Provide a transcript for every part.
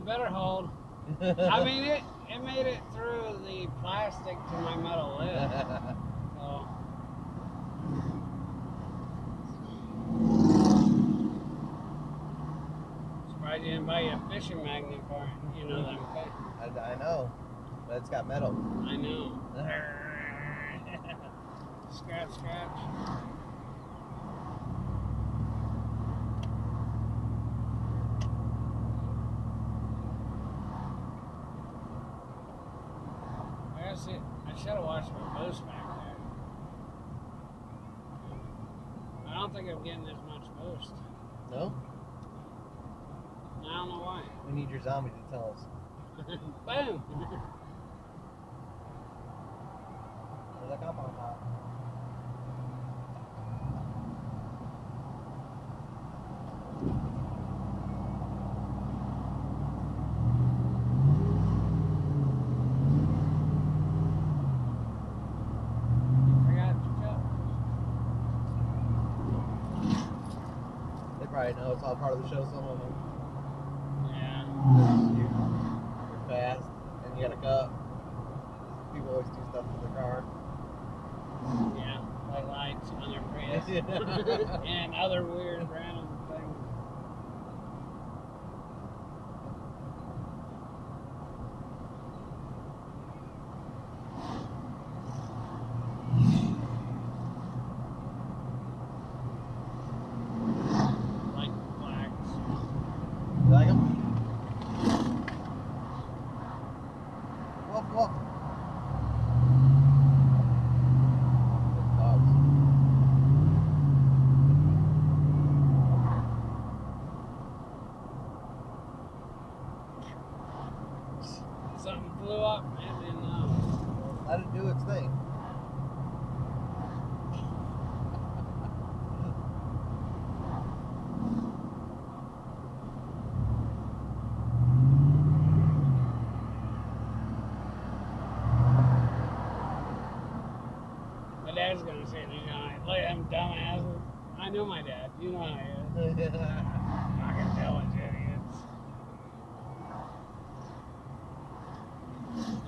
better hold. I mean, it made it through the plastic to my metal lid. So. Surprised you didn't buy you a fishing magnet for it. You know them. I know, but it's got metal. I know. Scratch, scratch. I should have watched my boost back there. I don't think I'm getting as much boost. No? I don't know why. We need your zombie to tell us. Boom! There's a cup on top. Right now, it's all part of the show. Some of them. Yeah. You're fast, and you got a cup. People always do stuff to the car. Yeah, like lights on their Prius and other weird random things. You like them? Woof, woof. Good dogs. Something flew up and then let it do its thing. Dad's gonna say, you know, look at them dumbasses. I know my dad. You know how he is. Fucking village idiots.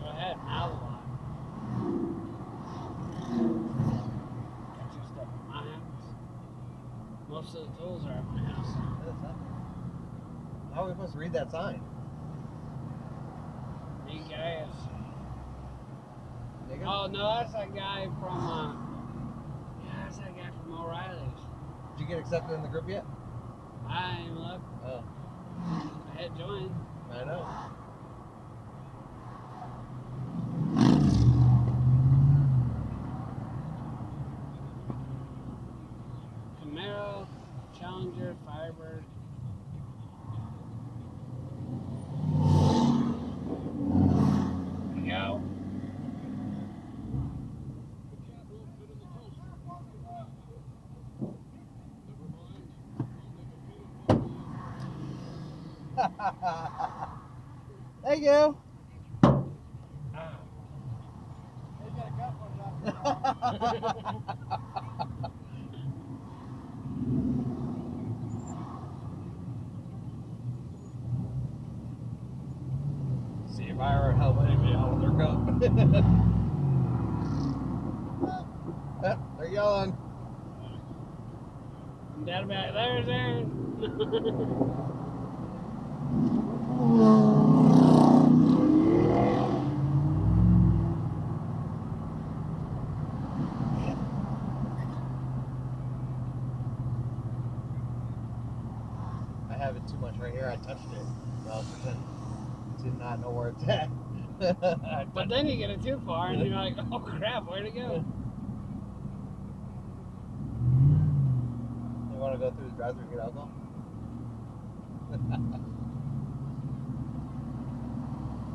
Go ahead, mouth a lot. Got your stuff at my house. Most of the tools are at my house. How are we supposed to read that sign? You guys. Oh no, that's that guy from that's that guy from O'Reilly's. Did you get accepted in the group yet? I ain't even looked. Oh. I had joined. I know. Camaro, Challenger, Firebird. There you go. Thank you. See if I ever help anybody out with their cup. They're yelling. Dad back there's Aaron. I have it too much right here. I touched it. Well, did not know where it's at. But then you get it too far and you're like, oh crap, where'd it go? You want to go through the drive-thru and get alcohol?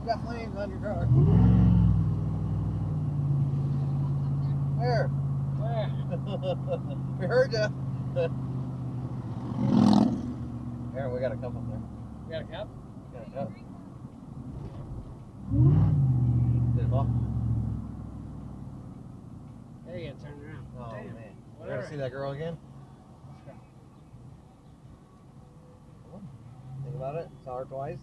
You got flames on your car. Where? Where? We heard ya. Aaron, we got a cup up there. You got a cup? Got a cup. Did it fall? There you go, turn around. Oh, damn. man. We're Whatever. going to see that girl again? Think about it. Saw her twice.